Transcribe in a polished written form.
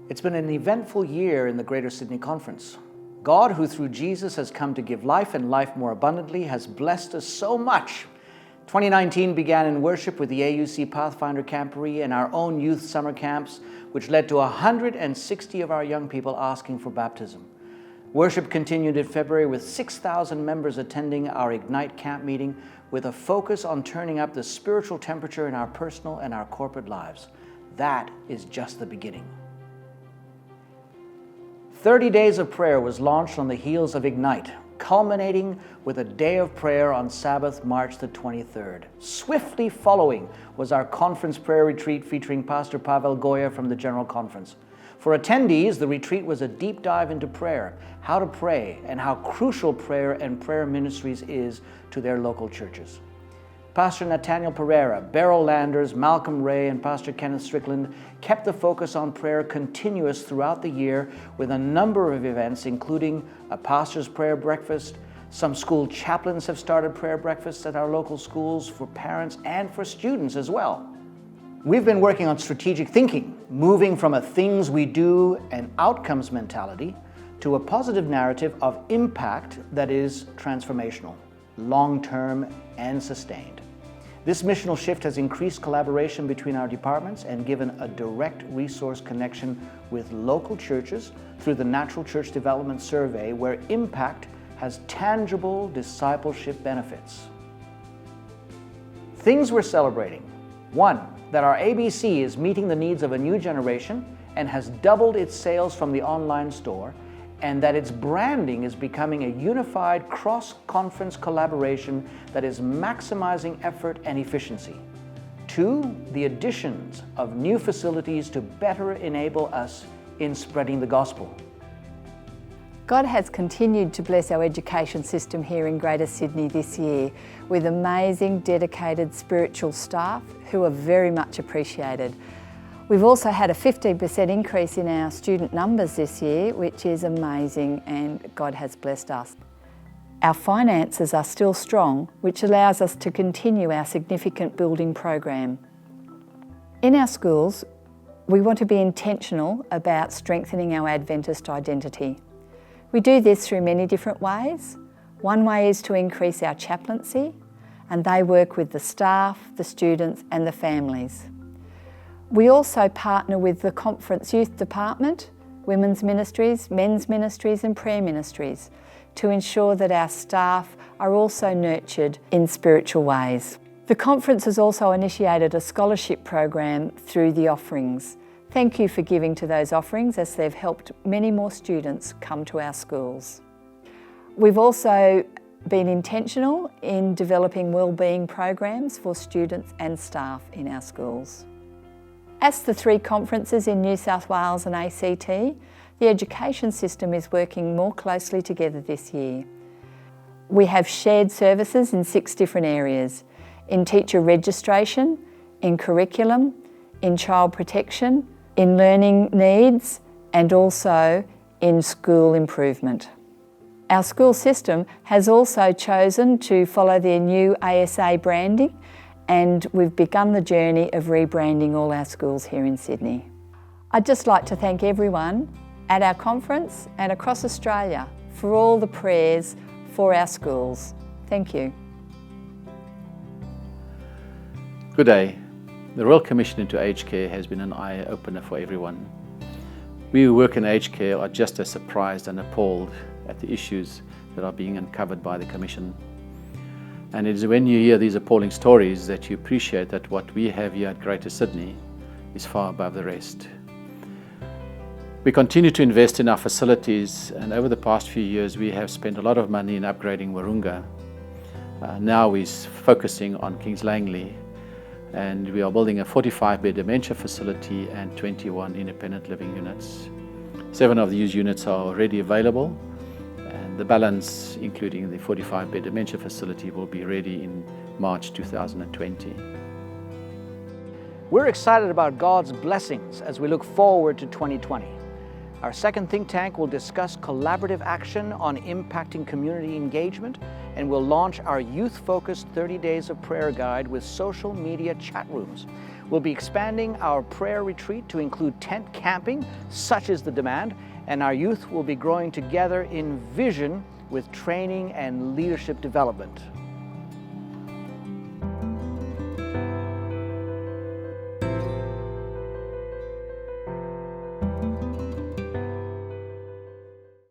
It's been an eventful year in the Greater Sydney Conference. God, who through Jesus has come to give life and life more abundantly, has blessed us so much. 2019 began in worship with the AUC Pathfinder Camporee and our own youth summer camps, which led to 160 of our young people asking for baptism. Worship continued in February with 6,000 members attending our Ignite camp meeting with a focus on turning up the spiritual temperature in our personal and our corporate lives. That is just the beginning. 30 Days of Prayer was launched on the heels of Ignite, culminating with a day of prayer on Sabbath, March the 23rd. Swiftly following was our conference prayer retreat featuring Pastor Pavel Goya from the General Conference. For attendees, the retreat was a deep dive into prayer, how to pray, and how crucial prayer and prayer ministries is to their local churches. Pastor Nathaniel Pereira, Beryl Landers, Malcolm Ray, and Pastor Kenneth Strickland kept the focus on prayer continuous throughout the year with a number of events, including a pastor's prayer breakfast. Some school chaplains have started prayer breakfasts at our local schools for parents and for students as well. We've been working on strategic thinking, moving from a things we do and outcomes mentality to a positive narrative of impact that is transformational, long-term, and sustained. This missional shift has increased collaboration between our departments and given a direct resource connection with local churches through the Natural Church Development Survey, where impact has tangible discipleship benefits. Things we're celebrating. 1, that our ABC is meeting the needs of a new generation and has doubled its sales from the online store, and that its branding is becoming a unified cross-conference collaboration that is maximizing effort and efficiency. 2, the additions of new facilities to better enable us in spreading the gospel. God has continued to bless our education system here in Greater Sydney this year with amazing, dedicated spiritual staff who are very much appreciated. We've also had a 15% increase in our student numbers this year, which is amazing, and God has blessed us. Our finances are still strong, which allows us to continue our significant building program. In our schools, we want to be intentional about strengthening our Adventist identity. We do this through many different ways. One way is to increase our chaplaincy, and they work with the staff, the students, and the families. We also partner with the Conference Youth Department, Women's Ministries, Men's Ministries and Prayer Ministries to ensure that our staff are also nurtured in spiritual ways. The Conference has also initiated a scholarship program through the offerings. Thank you for giving to those offerings as they've helped many more students come to our schools. We've also been intentional in developing wellbeing programs for students and staff in our schools. As the 3 conferences in New South Wales and ACT, the education system is working more closely together this year. We have shared services in 6 different areas: in teacher registration, in curriculum, in child protection, in learning needs, and also in school improvement. Our school system has also chosen to follow their new ASA branding, and we've begun the journey of rebranding all our schools here in Sydney. I'd just like to thank everyone at our conference and across Australia for all the prayers for our schools. Thank you. Good day. The Royal Commission into Aged Care has been an eye-opener for everyone. We who work in aged care are just as surprised and appalled at the issues that are being uncovered by the Commission. And it is when you hear these appalling stories that you appreciate that what we have here at Greater Sydney is far above the rest. We continue to invest in our facilities, and over the past few years we have spent a lot of money in upgrading Wahroonga. Now we're focusing on Kings Langley, and we are building a 45-bed dementia facility and 21 independent living units. 7 of these units are already available, and the balance, including the 45-bed dementia facility, will be ready in March 2020. We're excited about God's blessings as we look forward to 2020. Our second think tank will discuss collaborative action on impacting community engagement and we'll launch our youth-focused 30 Days of Prayer guide with social media chat rooms. We'll be expanding our prayer retreat to include tent camping, such is the demand, and our youth will be growing together in vision with training and leadership development.